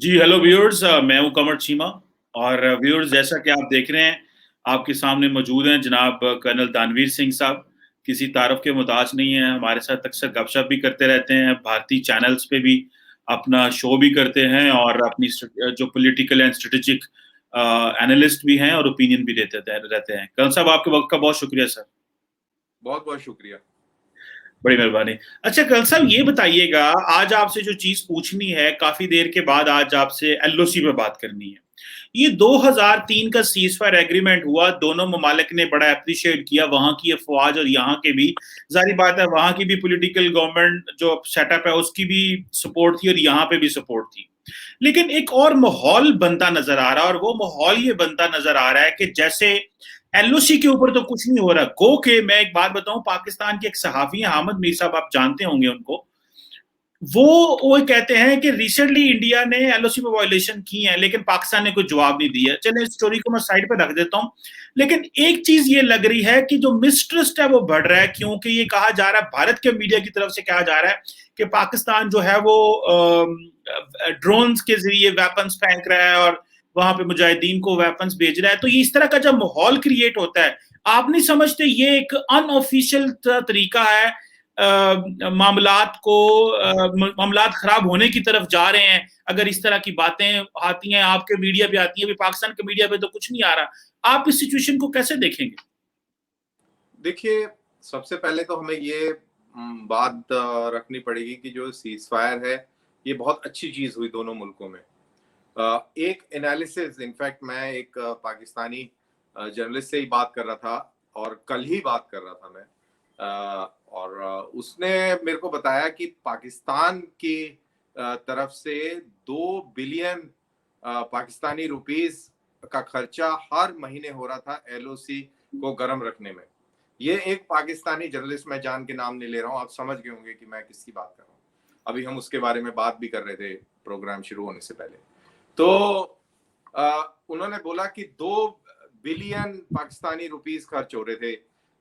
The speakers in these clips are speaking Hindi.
जी, हेलो व्यूअर्स, मैं हूँ कमर चीमा। और व्यूअर्स, जैसा कि आप देख रहे हैं, आपके सामने मौजूद हैं जनाब कर्नल दानवीर सिंह साहब। किसी तारफ़ के मोहताज नहीं हैं, हमारे साथ अक्सर गपशप भी करते रहते हैं, भारतीय चैनल्स पे भी अपना शो भी करते हैं और अपनी जो पॉलिटिकल एंड स्ट्रैटेजिक एनालिस्ट भी हैं और ओपिनियन भी देते रहते हैं। कर्नल साहब, आपके वक़्त का बहुत शुक्रिया सर। बहुत बहुत शुक्रिया। बड़ी मेहरबानी। अच्छा कर्नल साहब, ये बताइएगा, आज आपसे जो चीज़ पूछनी है, काफ़ी देर के बाद आज आपसे एलओसी पे बात करनी है। ये 2003 का सीज़फायर एग्रीमेंट हुआ, दोनों ममालिक ने बड़ा एप्रिशिएट किया, वहाँ की अफ़वाज और यहाँ के भी। ज़ाहिर बात है, वहाँ की भी पॉलिटिकल गवर्नमेंट जो सेटअप है, उसकी भी सपोर्ट थी और यहाँ पे भी सपोर्ट थी। लेकिन एक और माहौल बनता नज़र आ रहा है और वो माहौल ये बनता नज़र आ रहा है कि जैसे एलओसी के ऊपर तो कुछ नहीं हो रहा। गो के मैं एक बात बताऊं, पाकिस्तान के एक सहाफ़ी हैं, हामिद मीर साहब, आप जानते होंगे उनको। वो कहते हैं कि रिसेंटली इंडिया ने एलओसी पे वायलेशन की है, लेकिन पाकिस्तान ने कोई जवाब नहीं दिया। चले, इस स्टोरी को मैं साइड पे रख देता हूं। लेकिन एक चीज ये लग रही है कि जो मिसट्रस्ट है वो बढ़ रहा है, क्योंकि ये कहा जा रहा है, भारत के मीडिया की तरफ से कहा जा रहा है कि पाकिस्तान जो है वो ड्रोन्स के जरिए वेपन्स फेंक रहा है और वहां पे मुजाहिदीन को वेपन्स भेज रहा है। तो ये इस तरह का जब माहौल क्रिएट होता है, आप नहीं समझते ये एक अनऑफिशियल तरीका है मामलात को, मामलात खराब होने की तरफ जा रहे हैं? अगर इस तरह की बातें आती हैं, आपके मीडिया पे आती हैं, अभी पाकिस्तान के मीडिया पे तो कुछ नहीं आ रहा। आप इस सिचुएशन को कैसे देखेंगे? देखिए, सबसे पहले तो हमें ये बात रखनी पड़ेगी कि जो सीज फायर है, ये बहुत अच्छी चीज हुई दोनों मुल्कों में। एक एनालिसिस, इनफैक्ट मैं एक पाकिस्तानी जर्नलिस्ट से ही बात कर रहा था और कल ही बात कर रहा था मैं, और उसने मेरे को बताया कि पाकिस्तान की तरफ से 2 बिलियन पाकिस्तानी रुपीस का खर्चा हर महीने हो रहा था एलओसी को गर्म रखने में। ये एक पाकिस्तानी जर्नलिस्ट, मैं जान के नाम नहीं ले रहा हूँ, आप समझ गए होंगे कि मैं किसकी बात कर रहा हूँ। अभी हम उसके बारे में बात भी कर रहे थे प्रोग्राम शुरू होने से पहले। तो उन्होंने बोला कि 2 बिलियन पाकिस्तानी रुपीस खर्च हो रहे थे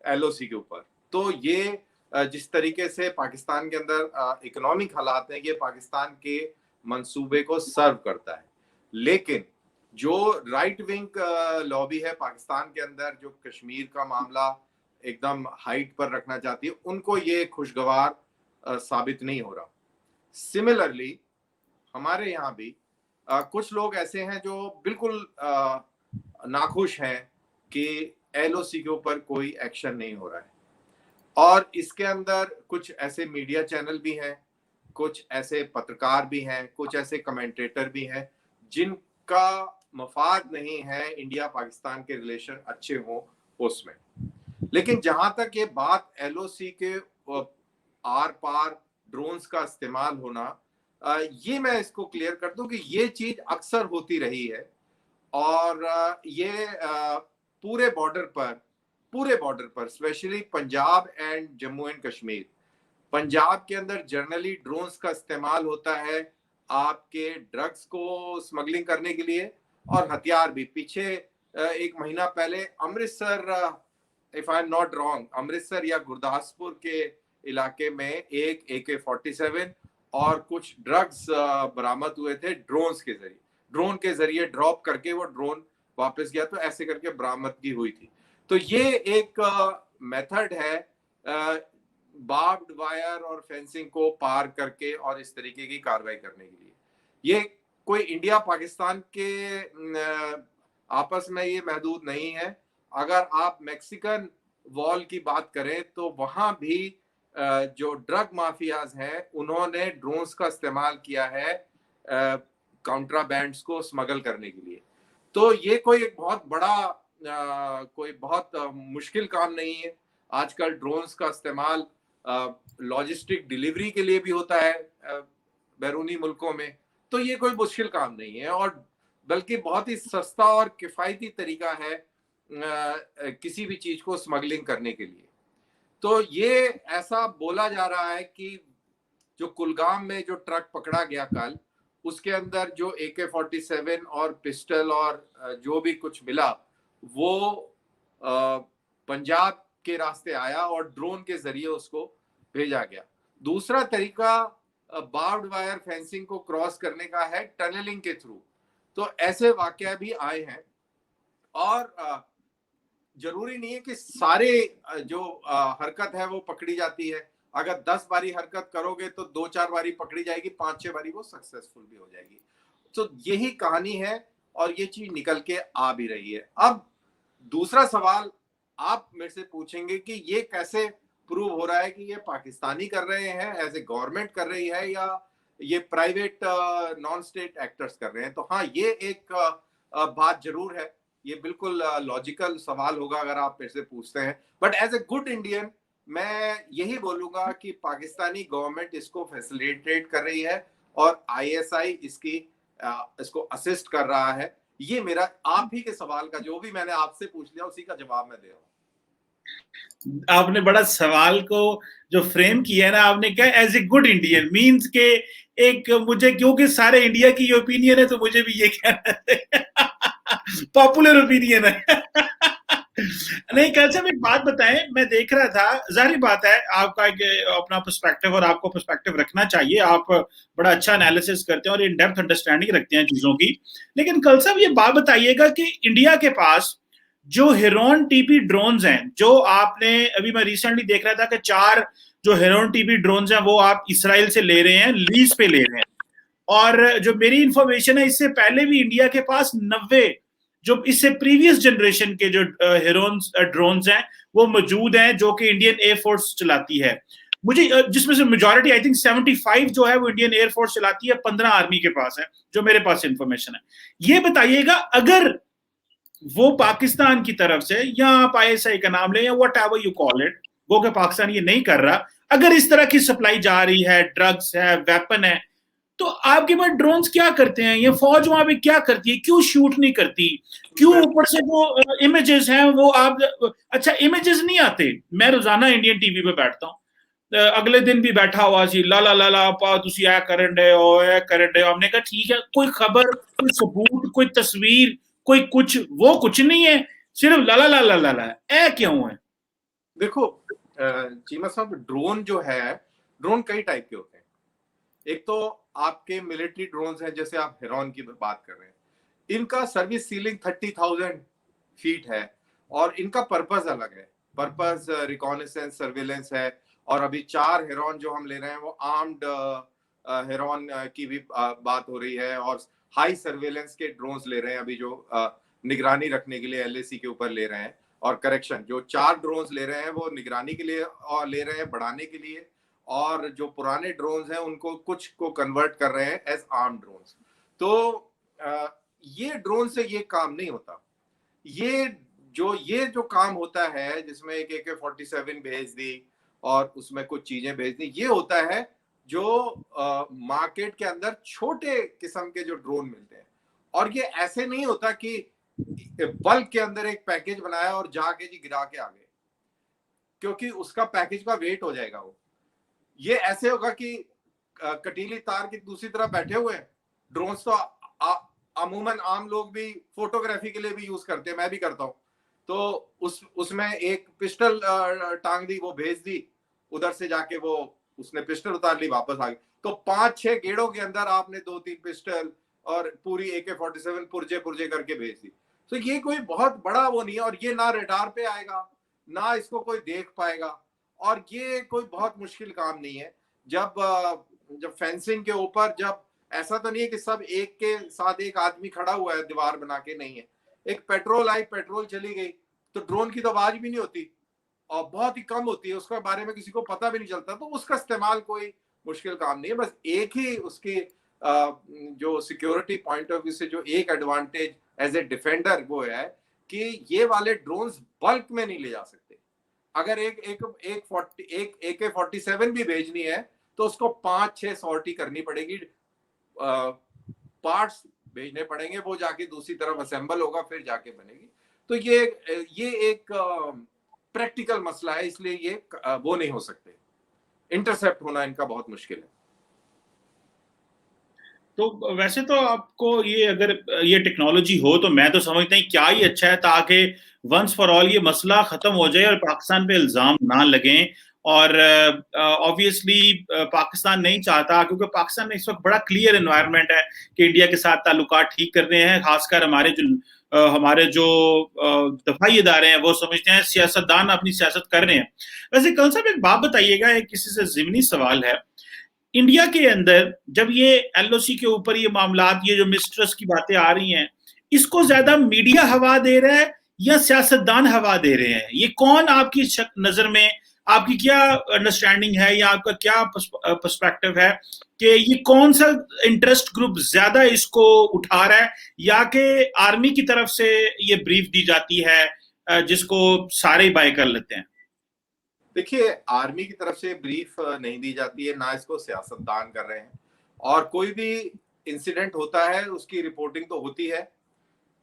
एलओसी के ऊपर। तो ये जिस तरीके से पाकिस्तान के अंदर इकोनॉमिक हालात हैं, ये पाकिस्तान के मंसूबे को सर्व करता है। लेकिन जो राइट विंग लॉबी है पाकिस्तान के अंदर, जो कश्मीर का मामला एकदम हाइट पर रखना चाहती है, उनको ये खुशगवार साबित नहीं हो रहा। सिमिलरली हमारे यहाँ भी कुछ लोग ऐसे हैं जो बिल्कुल नाखुश हैं कि एलओसी के ऊपर कोई एक्शन नहीं हो रहा है। और इसके अंदर कुछ ऐसे मीडिया चैनल भी हैं, कुछ ऐसे पत्रकार भी हैं, कुछ ऐसे कमेंटेटर भी हैं जिनका मफाद नहीं है इंडिया पाकिस्तान के रिलेशन अच्छे हों उसमें। लेकिन जहां तक ये बात एलओसी के आर पार ड्रोन्स का इस्तेमाल होना, ये मैं इसको क्लियर कर दूं कि ये चीज अक्सर होती रही है। और ये पूरे बॉर्डर पर specially Punjab and Jammu and Kashmir, Punjab के अंदर जनरली ड्रोन्स का इस्तेमाल होता है आपके ड्रग्स को स्मगलिंग करने के लिए, और हथियार भी। पीछे 1 महीना पहले Amritsar, if I am not wrong, Amritsar या गुरदासपुर के इलाके में एक AK-47 और कुछ ड्रग्स बरामद हुए थे ड्रोन के जरिए ड्रॉप करके वो ड्रोन वापस गया, तो ऐसे करके बरामदगी हुई थी। तो ये एक मेथड है बार्ब्ड वायर और फेंसिंग को पार करके और इस तरीके की कार्रवाई करने के लिए। ये कोई इंडिया पाकिस्तान के आपस में ये महदूद नहीं है। अगर आप मैक्सिकन वॉल की बात करें तो वहां भी जो ड्रग माफियाज हैं उन्होंने ड्रोन्स का इस्तेमाल किया है काउंट्राबैंड्स को स्मगल करने के लिए। तो ये कोई एक बहुत बड़ा कोई बहुत मुश्किल काम नहीं है। आजकल ड्रोन्स का इस्तेमाल लॉजिस्टिक डिलीवरी के लिए भी होता है बैरूनी मुल्कों में। तो ये कोई मुश्किल काम नहीं है, और बल्कि बहुत ही सस्ता और किफायती तरीका है किसी भी चीज को स्मगलिंग करने के लिए। तो ये ऐसा बोला जा रहा है कि जो कुलगाम में जो ट्रक पकड़ा गया कल, उसके अंदर जो AK-47 और पिस्टल और जो भी कुछ मिला वो पंजाब के रास्ते आया और ड्रोन के जरिए उसको भेजा गया। दूसरा तरीका बार्ब्ड वायर फेंसिंग को क्रॉस करने का है टनलिंग के थ्रू। तो ऐसे वाकया भी आए हैं। और जरूरी नहीं है कि सारे जो हरकत है वो पकड़ी जाती है। अगर 10 बारी हरकत करोगे तो 2-4 बारी पकड़ी जाएगी, 5-6 बारी वो सक्सेसफुल भी हो जाएगी। तो यही कहानी है और ये चीज निकल के आ भी रही है। अब दूसरा सवाल आप मेरे से पूछेंगे कि ये कैसे प्रूव हो रहा है कि ये पाकिस्तानी कर रहे हैं, एज ए गवर्नमेंट कर रही है, या ये प्राइवेट नॉन स्टेट एक्टर्स कर रहे हैं। तो हाँ, ये एक बात जरूर है। ये बिल्कुल लॉजिकल सवाल होगा अगर आप मेरे से पूछते हैं। But as a good Indian मैं यही बोलूंगा कि पाकिस्तानी गवर्नमेंट इसको फैसिलिटेट कर रही है और आईएसआई इसको असिस्ट कर रहा है। ये मेरा आप ही के सवाल का जो भी मैंने आपसे पूछ लिया उसी का जवाब मैं दे रहा हूँ। आपने बड़ा सवाल को जो फ्रेम किया है ना, आपने कहा as a good Indian means के एक मुझे, क्योंकि सारे इंडिया की ओपिनियन है तो मुझे भी ये कहना है पॉपुलर ओपिनियन है नहीं, कल से एक बात बताएं, मैं देख रहा था, जाहिर बात है आपका एक अपना पर्सपेक्टिव और आपको पर्सपेक्टिव रखना चाहिए, आप बड़ा अच्छा एनालिसिस करते हैं और इन डेप्थ अंडरस्टैंडिंग रखते हैं चीजों की। लेकिन कल साहब ये बात बताइएगा कि इंडिया के पास जो हेरोन टीपी ड्रोन्स हैं, जो आपने अभी मैं रिसेंटली देख रहा था कि 4 जो हेरोन टीपी ड्रोन्स हैं वो आप इसराइल से ले रहे हैं, लीज पे ले रहे हैं। और जो मेरी इंफॉर्मेशन है, इससे पहले भी इंडिया के पास 90 जो इससे प्रीवियस जनरेशन के जो हेरोन ड्रोन्स हैं वो मौजूद हैं, जो कि इंडियन एयरफोर्स चलाती है। मुझे जिसमें से मेजॉरिटी आई थिंक 75 जो है वो इंडियन एयरफोर्स चलाती है, 15 आर्मी के पास है, जो मेरे पास इंफॉर्मेशन है। ये बताइएगा, अगर वो पाकिस्तान की तरफ से, या आप आईएसआई का नाम लें या what ever you call it, वो कि पाकिस्तान ये नहीं कर रहा, अगर इस तरह की सप्लाई जा रही है, ड्रग्स है, वेपन है, तो आपके पास ड्रोन्स क्या करते हैं? ये फौज वहां पे क्या करती है? क्यों शूट नहीं करती? क्यों ऊपर से वो इमेजेस हैं वो आप, अच्छा इमेजेस नहीं आते? मैं रोजाना इंडियन टीवी पे बैठता हूँ, अगले दिन भी बैठा हुआ सी, ला ला ला ला आपा तुसी ऐ करन डे हो, ऐ करन डे हो। हमने कहा ठीक है, कोई खबर, कोई सबूत, कोई तस्वीर, कोई कुछ, वो कुछ नहीं है, सिर्फ ला ला ला ला ला ला ऐ क्यों है? देखो चीमा साहब, ड्रोन जो है, ड्रोन कई टाइप के होते हैं। एक तो आपके मिलिट्री ड्रोन्स हैं, जैसे आप हेरॉन की बात कर रहे हैं, इनका सर्विस सीलिंग 30,000 फीट है और इनका पर्पस अलग है। पर्पस रिकॉनेसेंस सर्विलेंस है। और अभी 4 हेरॉन जो हम ले रहे हैं वो आर्म्ड हेरॉन की भी बात हो रही है, और हाई सर्विलेंस के ड्रोन्स ले रहे हैं अभी, जो निगरानी रखने के लिए एलएसी के ऊपर ले रहे हैं। और करेक्शन, जो 4 ड्रोन्स ले रहे हैं वो निगरानी के लिए और ले रहे हैं, बढ़ाने के लिए। और जो पुराने ड्रोन्स हैं उनको कुछ को कन्वर्ट कर रहे हैं एज आर्म ड्रोन्स। तो ये ड्रोन से ये काम नहीं होता। ये जो काम होता है, जिसमें एक AK-47 भेज दी और उसमें कुछ चीजें भेज दी, ये होता है जो मार्केट के अंदर छोटे किस्म के जो ड्रोन मिलते हैं। और ये ऐसे नहीं होता कि बल्क के अंदर एक पैकेज बनाया और जाके जी गिरा के आ गए, क्योंकि उसका पैकेज का वेट हो जाएगा। वो ये ऐसे होगा कि कटीली तार की दूसरी तरफ बैठे हुए हैं। ड्रोन्स तो अमूमन आम लोग भी फोटोग्राफी के लिए भी यूज करते हैं, मैं भी करता हूँ। तो उसमें एक पिस्टल टांग दी, वो भेज दी, उधर से जाके वो उसने पिस्टल उतार ली, वापस आ गई। तो 5-6 गेड़ों के अंदर आपने 2-3 पिस्टल और पूरी AK-47 पुर्जे करके भेज दी। तो ये कोई बहुत बड़ा वो नहीं है, और ये ना रडार पे आएगा, ना इसको कोई देख पाएगा, और ये कोई बहुत मुश्किल काम नहीं है। जब फेंसिंग के ऊपर, जब ऐसा तो नहीं है कि सब एक के साथ एक आदमी खड़ा हुआ है दीवार बना के, नहीं है। एक पेट्रोल आई, पेट्रोल चली गई, तो ड्रोन की तो आवाज भी नहीं होती और बहुत ही कम होती है, उसके बारे में किसी को पता भी नहीं चलता। तो उसका इस्तेमाल कोई मुश्किल काम नहीं है। बस एक ही उसकी जो सिक्योरिटी पॉइंट ऑफ व्यू से जो एक एडवांटेज एज ए डिफेंडर वो है कि ये वाले ड्रोन्स बल्क में नहीं ले जा सकते। अगर एक AK-47 भी भेजनी है तो उसको 5-6 सॉर्टी करनी पड़ेगी, पार्ट्स भेजने पड़ेंगे, वो जाके दूसरी तरफ असेंबल होगा, फिर जाके बनेगी। तो ये एक प्रैक्टिकल मसला है, इसलिए ये वो नहीं हो सकते। इंटरसेप्ट होना इनका बहुत मुश्किल है। तो वैसे तो आपको ये, अगर ये टेक्नोलॉजी हो तो मैं तो समझता हूँ क्या ही अच्छा है, ताकि वंस फॉर ऑल ये मसला खत्म हो जाए और पाकिस्तान पे इल्जाम ना लगें और ऑब्वियसली पाकिस्तान नहीं चाहता, क्योंकि पाकिस्तान में इस वक्त बड़ा क्लियर एनवायरनमेंट है कि इंडिया के साथ ताल्लुकात ठीक करने हैं। खासकर हमारे जो दफाई इदारे हैं वो समझते हैं सियासतदान अपनी सियासत कर रहे हैं। वैसे कल साहब एक बात बताइएगा, एक किसी से ज़िमनी सवाल है। इंडिया के अंदर जब ये एलओसी के ऊपर ये मामलात, ये जो मिसट्रस्ट की बातें आ रही हैं, इसको ज्यादा मीडिया हवा दे रहा है या सियासतदान हवा दे रहे हैं? ये कौन आपकी नजर में, आपकी क्या अंडरस्टैंडिंग है या आपका क्या पर्सपेक्टिव है कि ये कौन सा इंटरेस्ट ग्रुप ज्यादा इसको उठा रहा है, या कि आर्मी की तरफ से ये ब्रीफ दी जाती है जिसको सारे ही बाय कर लेते हैं? देखिए, आर्मी की तरफ से ब्रीफ नहीं दी जाती है, ना इसको सियासतदान कर रहे हैं। और कोई भी इंसिडेंट होता है उसकी रिपोर्टिंग तो होती है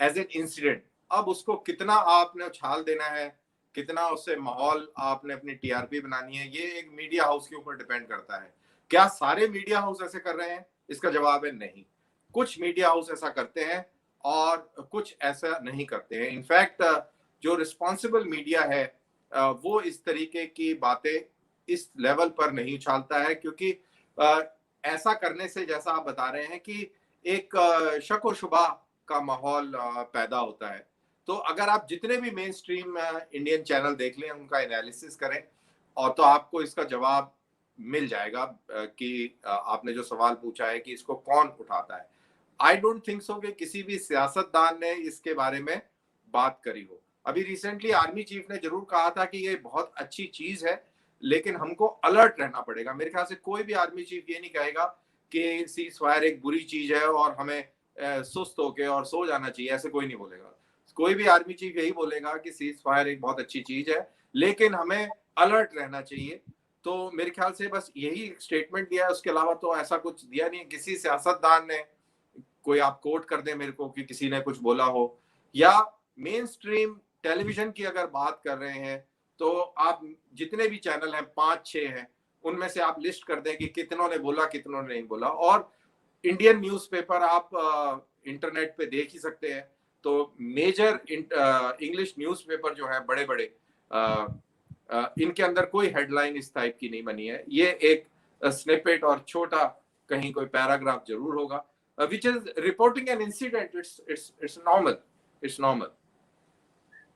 एज एन इंसिडेंट। अब उसको कितना आपने उछाल देना है, कितना उससे माहौल आपने अपनी टीआरपी बनानी है, ये एक मीडिया हाउस के ऊपर डिपेंड करता है। क्या सारे मीडिया हाउस ऐसे कर रहे हैं? इसका जवाब है नहीं। कुछ मीडिया हाउस ऐसा करते हैं और कुछ ऐसा नहीं करते हैं। इनफैक्ट जो रिस्पॉन्सिबल मीडिया है वो इस तरीके की बातें इस लेवल पर नहीं उछालता है, क्योंकि ऐसा करने से, जैसा आप बता रहे हैं, कि एक शक व शुबा का माहौल पैदा होता है। तो अगर आप जितने भी मेन स्ट्रीम इंडियन चैनल देख लें, उनका एनालिसिस करें, और तो आपको इसका जवाब मिल जाएगा कि आपने जो सवाल पूछा है कि इसको कौन उठाता है। आई डोंट थिंक सो कि किसी भी सियासतदान ने इसके बारे में बात करी हो। अभी रिसेंटली आर्मी चीफ ने जरूर कहा था कि ये बहुत अच्छी चीज है, लेकिन हमको अलर्ट रहना पड़ेगा। मेरे ख्याल से कोई भी आर्मी चीफ ये नहीं कहेगा कि सीज फायर एक बुरी चीज है और हमें सुस्त होके और सो जाना चाहिए, ऐसे कोई नहीं बोलेगा। कोई भी आर्मी चीफ यही बोलेगा कि सीज फायर एक बहुत अच्छी चीज है, लेकिन हमें अलर्ट रहना चाहिए। तो मेरे ख्याल से बस यही स्टेटमेंट दिया है, उसके अलावा तो ऐसा कुछ दिया नहीं। किसी सियासतदान ने, कोई आप कोट कर दे मेरे को कि किसी ने कुछ बोला हो। या मेन स्ट्रीम टेलीविजन की अगर बात कर रहे हैं, तो आप जितने भी चैनल हैं, 5-6 हैं, उनमें से आप लिस्ट कर दें कि कितनों ने बोला, कितनों ने नहीं बोला। और इंडियन न्यूज़पेपर आप इंटरनेट पे देख ही सकते हैं। तो मेजर इंग्लिश न्यूज़पेपर जो है, बड़े बड़े, इनके अंदर कोई हेडलाइन इस टाइप की नहीं बनी है। ये एक स्निपेट और छोटा कहीं कोई पैराग्राफ जरूर होगा, which is reporting an incident. It's normal. It's normal.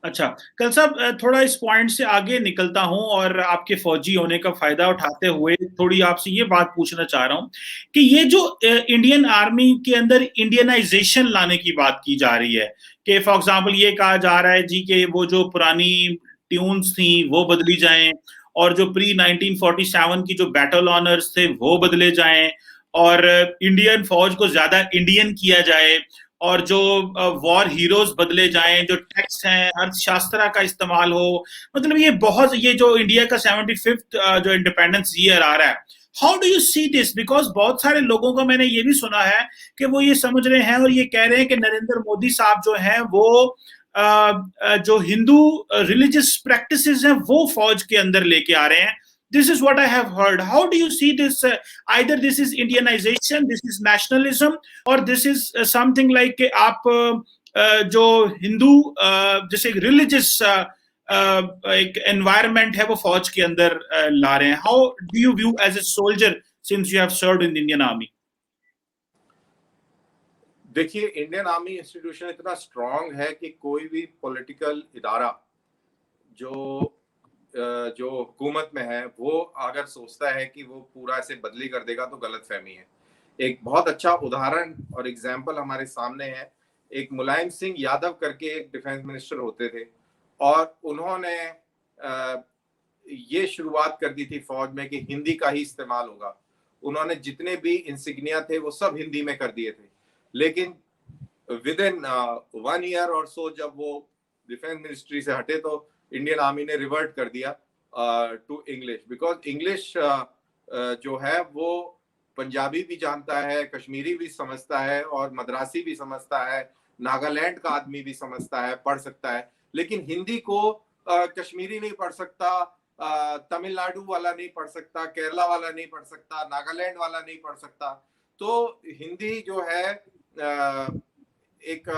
अच्छा, कल साहब थोड़ा इस पॉइंट से आगे निकलता हूं और आपके फौजी होने का फायदा उठाते हुए थोड़ी आपसे ये बात पूछना चाह रहा हूं कि ये जो इंडियन आर्मी के अंदर इंडियनाइजेशन लाने की बात की जा रही है, कि फॉर एग्जांपल ये कहा जा रहा है जी कि वो जो पुरानी ट्यून्स थी वो बदली जाएं, और जो प्री 1947 की जो बैटल ऑनर्स थे वो बदले जाएं, और इंडियन फौज को ज्यादा इंडियन किया जाए, और जो वॉर हीरोज बदले जाएं, जो टेक्स्ट हैं अर्थशास्त्र का इस्तेमाल हो। मतलब ये बहुत, ये जो इंडिया का 75th जो इंडिपेंडेंस ईयर आ रहा है, how do you see this? Because बहुत सारे लोगों को मैंने ये भी सुना है कि वो ये समझ रहे हैं और ये कह रहे हैं कि नरेंद्र मोदी साहब जो हैं वो जो हिंदू रिलीजियस प्रैक्टिसेस हैं वो फौज के अंदर लेके आ रहे हैं। This is what I have heard. How do you see this? Either this is Indianization, this is nationalism, or this is something like कि आप जो हिंदू जैसे रिलीजियस एक एनवायरनमेंट है वो फौज के अंदर ला रहे हैं। How do you view as a soldier since you have served in the Indian Army? देखिए, इंडियन आर्मी इंस्टीट्यूशन इतना स्ट्रांग है कि कोई भी पॉलिटिकल इदारा जो जो हुकूमत में है, वो अगर सोचता है कि वो पूरा ऐसे बदली कर देगा तो गलत फहमी है। एक बहुत अच्छा उदाहरण और एग्जाम्पल हमारे सामने है। एक मुलायम सिंह यादव करके एक डिफेंस मिनिस्टर होते थे, और उन्होंने ये शुरुआत कर दी थी फौज में कि हिंदी का ही इस्तेमाल होगा। उन्होंने जितने भी इंसिग्निया थे वो सब हिंदी में कर दिए थे, लेकिन विद इन 1 ईयर और सो जब वो डिफेंस मिनिस्ट्री से हटे तो इंडियन आर्मी ने रिवर्ट कर दिया टू इंग्लिश, बिकॉज इंग्लिश जो है वो पंजाबी भी जानता है, कश्मीरी भी समझता है, और मद्रासी भी समझता है, नागालैंड का आदमी भी समझता है, पढ़ सकता है। लेकिन हिंदी को कश्मीरी नहीं पढ़ सकता, तमिलनाडु वाला नहीं पढ़ सकता, केरला वाला नहीं पढ़ सकता, नागालैंड वाला नहीं पढ़ सकता। तो हिंदी जो है एक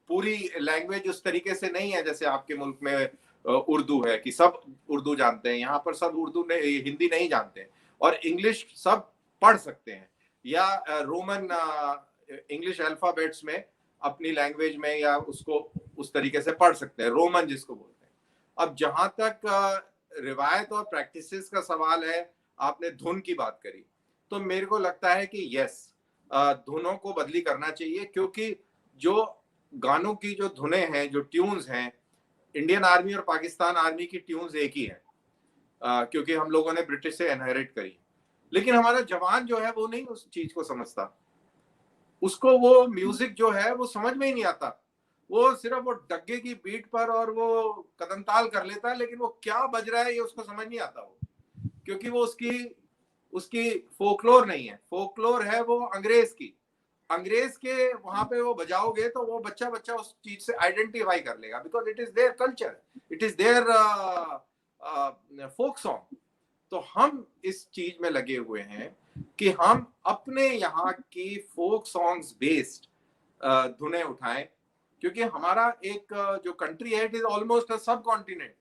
पूरी लैंग्वेज उस तरीके से नहीं है जैसे आपके मुल्क में उर्दू है कि सब उर्दू जानते हैं, यहाँ पर सब उर्दू नहीं, हिंदी नहीं जानते हैं, और इंग्लिश सब पढ़ सकते हैं, या रोमन इंग्लिश अल्फाबेट्स में अपनी लैंग्वेज में या उसको उस तरीके से पढ़ सकते हैं, रोमन जिसको बोलते हैं। अब जहां तक रिवायत और प्रैक्टिसेस का सवाल है, आपने धुन की बात करी, तो मेरे को लगता है कि यस, धुनों को बदली करना चाहिए, क्योंकि जो गानों की जो धुनें हैं, जो ट्यून्स हैं, इंडियन आर्मी और पाकिस्तान आर्मी की ट्यून्स एक ही है, क्योंकि हम लोगों ने ब्रिटिश से इनहेरिट करी, लेकिन हमारा जवान जो है वो नहीं उस चीज को समझता, उसको वो म्यूजिक जो है वो समझ में ही नहीं आता, वो सिर्फ वो डग्गे की बीट पर और वो कदम ताल कर लेता है, लेकिन वो क्या बज रहा है ये उसको समझ नहीं आता, वो क्योंकि वो उसकी फोकलोर नहीं है, फोकलोर है वो अंग्रेज की, अंग्रेज के वहां पे वो बजाओगे तो वो बच्चा बच्चा उस चीज से आइडेंटिफाई कर लेगा, because it is their culture, it is their folk song. तो हम इस चीज में लगे हुए हैं कि हम अपने यहाँ की फोक सॉन्ग्स बेस्ड धुनें उठाएं, क्योंकि हमारा एक जो कंट्री है, इट इज ऑलमोस्ट अ सब कॉन्टिनेंट,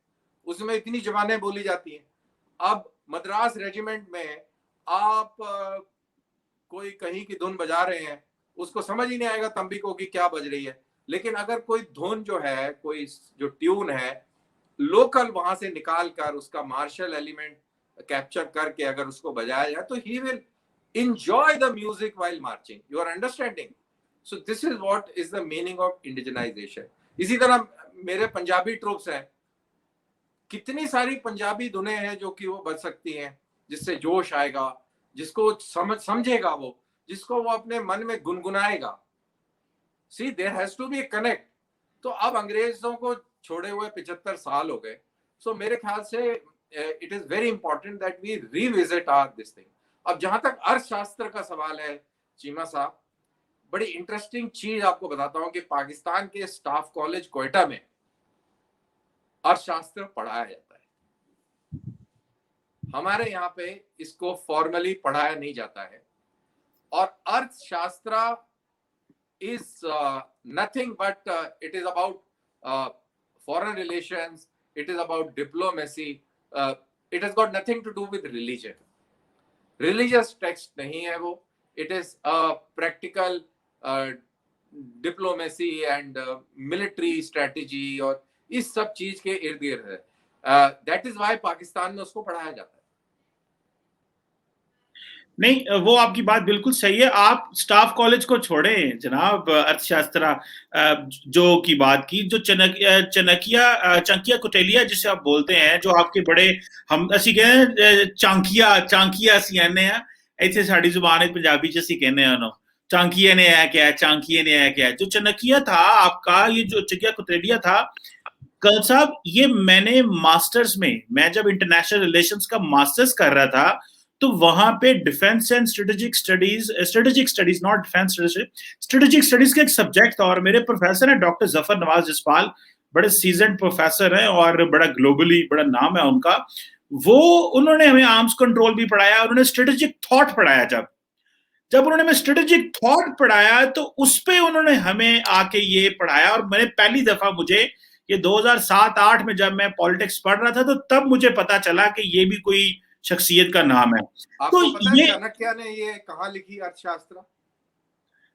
उसमें इतनी जबानें बोली जाती हैं। अब मद्रास रेजिमेंट में आप कोई कहीं की धुन बजा रहे हैं, उसको समझ ही नहीं आएगा तंबी को कि क्या बज रही है, लेकिन अगर कोई धुन जो है, कोई जो ट्यून है लोकल वहां से निकाल कर उसका मार्शल एलिमेंट कैप्चर करके अगर उसको बजाया जाए, तो he will enjoy the music while marching. You are understanding? So this is what is the meaning of indigenization. इसी तरह मेरे पंजाबी ट्रूप्स हैं, कितनी सारी पंजाबी धुनें हैं जो कि वो बज सकती हैं, जिससे जोश आएगा, जिसको समझेगा वो, जिसको वो अपने मन में गुनगुनाएगा। See, there has to be a connect. तो अब अंग्रेजों को छोड़े हुए 75 साल हो गए, so मेरे ख्याल से it is very important that we revisit our this thing. अब जहां तक अर्थशास्त्र का सवाल है चीमा साहब, बड़ी इंटरेस्टिंग चीज आपको बताता हूं कि पाकिस्तान के स्टाफ कॉलेज क्वेटा में अर्थशास्त्र पढ़ाया जाता है, हमारे यहाँ पे इसको फॉर्मली पढ़ाया नहीं जाता है, और अर्थशास्त्र is nothing but it is about foreign relations, it is about diplomacy, it has got nothing to do with religion, religious text नहीं है वो, it is practical diplomacy and military strategy और इस सब चीज के इर्द गिर्द है, दैट इज व्हाई पाकिस्तान में उसको पढ़ाया जाता है। नहीं, वो आपकी बात बिल्कुल सही है। आप स्टाफ कॉलेज को छोड़ें जनाब, अर्थशास्त्र जो की बात की, जो चंकिया कुटेलिया जिसे आप बोलते हैं, जो आपके बड़े, हम असी कहने चांकिया असी कहने हैं, इतने साड़ी जुबान है पंजाबी च असी कहने हैं चांकिया ने है क्या, चांकिया ने है क्या। जो चनकिया था आपका, ये जो चंकिया कुटेलिया था, कल साहब, ये मैंने मास्टर्स में, मैं जब इंटरनेशनल रिलेशंस का मास्टर्स कर रहा था, तो वहां पे defence and strategic studies not defence strategic studies का एक सब्जेक्ट था, और मेरे प्रोफेसर है डॉक्टर जफर नवाज जसपाल, बड़े सीजन्ड प्रोफेसर हैं और बड़ा ग्लोबली बड़ा नाम है उनका। वो उन्होंने हमें आर्म्स कंट्रोल भी पढ़ाया, उन्होंने स्ट्रेटेजिक थॉट पढ़ाया। जब उन्होंने हमें स्ट्रेटेजिक थॉट पढ़ाया तो उस पे उन्होंने हमें आके ये पढ़ाया, और मैंने पहली दफा, मुझे ये 2007-8 में जब मैं पॉलिटिक्स पढ़ रहा था, तो तब मुझे पता चला कि ये भी कोई शख्सियत का नाम है। आपको तो पता है चाणक्य ने ये कहाँ लिखी अर्थशास्त्र?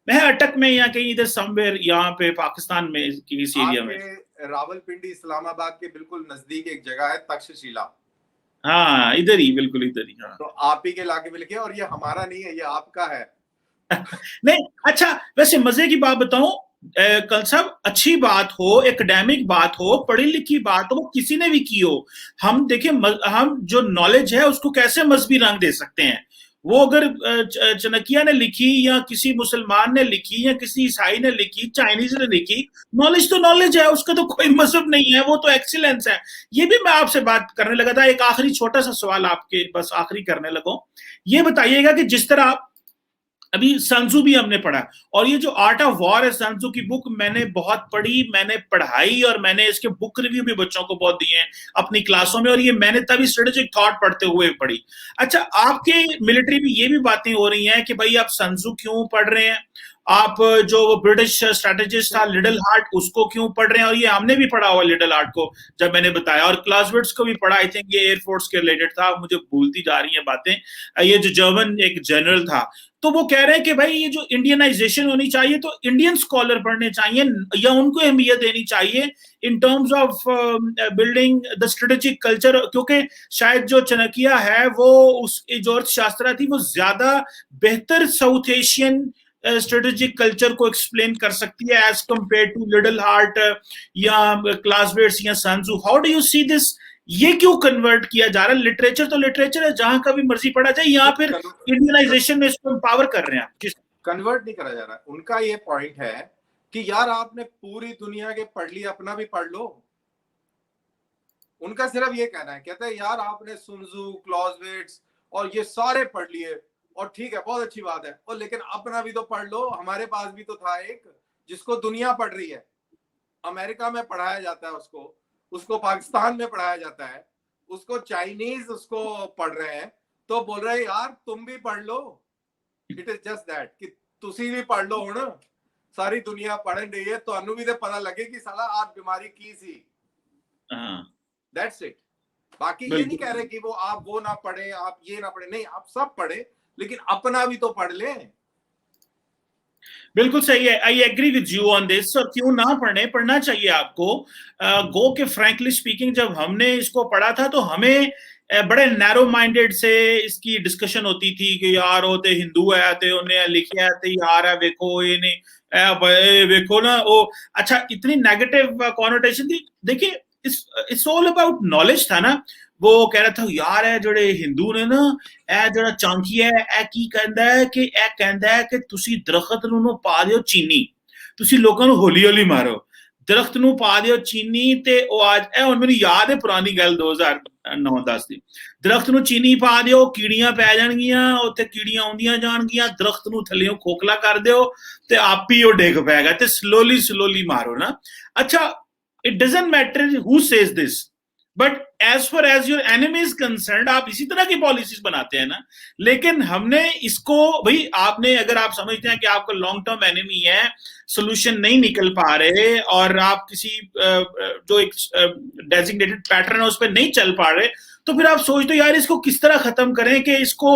मैं अटक में या कहीं इधर समवेयर यहाँ पे पाकिस्तान में किसी एरिया में, रावलपिंडी इस्लामाबाद के बिल्कुल नजदीक एक जगह है तक्षशिला। हाँ, इधर ही, बिल्कुल इधर ही। हाँ, तो आप ही के इलाके में लिखे, और ये हमारा नहीं है, ये आपका है। नहीं, अच्छा, वैसे मजे की बात बताऊं, कल साहब, अच्छी बात हो, एकेडमिक बात हो, पढ़ी लिखी बात हो, किसी ने भी की हो, हम देखिए, हम जो नॉलेज है उसको कैसे मजहबी रंग दे सकते हैं। वो अगर चाणक्य ने लिखी, या किसी मुसलमान ने लिखी, या किसी ईसाई ने लिखी, चाइनीज ने लिखी, नॉलेज तो नॉलेज है, उसका तो कोई मजहब नहीं है, वो तो एक्सीलेंस है। ये भी मैं आपसे बात करने लगा था। एक आखिरी छोटा सा सवाल आपके, बस आखिरी करने लगो, ये बताइएगा कि जिस तरह अभी संजू भी हमने पढ़ा, और ये जो आर्ट ऑफ वॉर है, संजू की बुक मैंने बहुत पढ़ी, मैंने पढ़ाई, और मैंने इसके बुक रिव्यू भी बच्चों को बहुत दिए हैं अपनी क्लासों में, और ये मैंने तभी स्ट्रेटेजिक थॉट पढ़ते हुए पढ़ी। अच्छा, आपके मिलिट्री में ये भी बातें हो रही हैं कि भाई आप संजू क्यों पढ़ रहे हैं, आप जो ब्रिटिश स्ट्रेटेजिस्ट था लिटिल हार्ट, उसको क्यों पढ़ रहे हैं? और ये हमने भी पढ़ा हुआ लिटिल हार्ट को, जब मैंने बताया, और क्लाउज़विट्ज़ को भी पढ़ा। आई थिंक ये एयरफोर्स के रिलेटेड था, मुझे भूलती जा रही हैं बातें। ये जो जर्मन एक जनरल था, तो वो कह रहे हैं कि भाई ये जो इंडियनाइजेशन होनी चाहिए तो इंडियन स्कॉलर पढ़ने चाहिए, या उनको अहमियत देनी चाहिए in terms of building the strategic culture, क्योंकि शायद जो चाणक्य है वो उस जो अर्थशास्त्र थी वो ज्यादा बेहतर साउथ एशियन स्ट्रेटेजिक कल्चर को एक्सप्लेन कर सकती है as compare to little heart या क्लासवेट्स या सन्जू। How do you see this? ये क्यों कन्वर्ट किया जा रहा है? लिटरेचर तो लिटरेचर है, जहां का भी मर्जी पढ़ा जाए, यहाँ फिर इंडियनाइजेशन में इसको एम्पावर कर रहे हैं आप। कन्वर्ट नहीं करा जा रहा है। उनका ये पॉइंट है कि यार आपने पूरी दुनिया के पढ़ लिया, अपना भी पढ़ लो। उनका सिर्फ ये कहना है, कहते हैं यार आपने सुनजू, क्लॉज़विट्ज़ और ये सारे पढ़ लिए, और ठीक है बहुत अच्छी बात है, और लेकिन अपना भी तो पढ़ लो। हमारे पास भी तो था एक जिसको दुनिया पढ़ रही है, अमेरिका में पढ़ाया जाता है उसको, उसको पाकिस्तान में पढ़ाया जाता है, उसको चाइनीज उसको पढ़ रहे हैं, तो बोल रहे हैं यार तुम भी पढ़ लो। इट इज जस्ट दैट कि तुसी भी पढ़ लो हुण, सारी दुनिया पढ़ रही है, तो भी तो पता लगे कि साला आज बीमारी की सी। That's it. बाकी ये नहीं कह रहे कि वो आप वो ना पढ़े, आप ये ना पढ़े, नहीं, आप सब पढ़े, लेकिन अपना भी तो पढ़ लें। बिल्कुल सही है, I agree with you on this. और क्यों ना पढ़ना चाहिए आपको। गो के फ्रैंकली स्पीकिंग, जब हमने इसको पढ़ा था तो हमें बड़े नैरो माइंडेड से इसकी डिस्कशन होती थी कि यार वो ते हिंदू है, ते उन्हें लिखा है, यार है वेखो ये नहीं वेखो ना वो। अच्छा, इतनी नेगेटिव कॉनोटेशन थी। देखिए, इट्स ऑल अबाउट नॉलेज था ना। वो कह रहा था यार है जोड़े हिंदू ने ना ए जोड़ा चांकी है ए की कहंदा है कि ए कहंदा है कि तुसी दरख्त नूं पा दियो चीनी, तुसी लोकां नूं हौली हौली मारो, दरख्त नूं पा दियो चीनी ते ओ आज ए हुण मैनूं याद है पुरानी गल 2009-10 दी। दरख्त नूं चीनी पा दियो, कीड़ियां पै जाणगियां, उत्थे कीड़ियां आउंदियां जाणगियां, दरख्त नूं थल्लेओं खोखला कर दियो ते आप ही ओ डिग पैगा, ते स्लोली मारो ना। अच्छा, it doesn't matter who says this, but as far as your enemy is concerned, आप इसी तरह की पॉलिसीज बनाते हैं ना। लेकिन हमने इसको, भाई आपने, अगर आप समझते हैं कि आपका लॉन्ग टर्म एनिमी है, सोल्यूशन नहीं निकल पा रहे, और आप किसी जो एक डेजिग्नेटेड पैटर्न है उस पर नहीं चल पा रहे, तो फिर आप सोचते हो यार इसको किस तरह खत्म करें कि इसको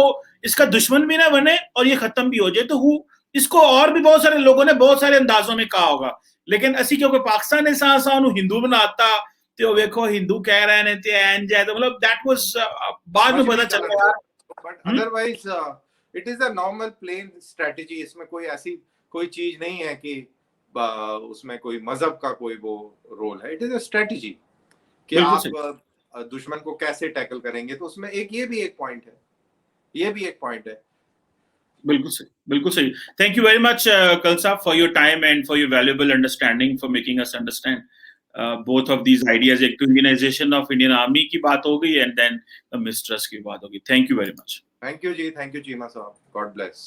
इसका दुश्मन भी ना बने और ये खत्म भी हो जाए। तो इसको और भी बहुत सारे लोगों ने बहुत सारे अंदाजों में कहा होगा, लेकिन असी क्योंकि पाकिस्तान ने हिंदू बनाता, तो देखो हिंदू कह रहे हैं ते एंड है, तो मतलब दैट वाज बाद में पता चला यार। But otherwise it is a normal plain strategy. इसमें कोई ऐसी कोई चीज नहीं है कि उसमें कोई मजहब का कोई वो रोल है। इट इज अ स्ट्रेटजी कि आप दुश्मन को कैसे टैकल करेंगे। तो उसमें ये भी एक पॉइंट है, ये भी एक पॉइंट है। बिल्कुल सही, बिल्कुल सही। थैंक यू वेरी मच कलसा for your time and for your valuable understanding, for making us understand both of these ideas। एक तो इंडियनाइजेशन ऑफ इंडियन आर्मी की बात हो गई, एंड देन द मिसट्रस्ट की बात होगी। Thank you very much. Thank you ji, thank you Cheema साहब, गॉड ब्लेस।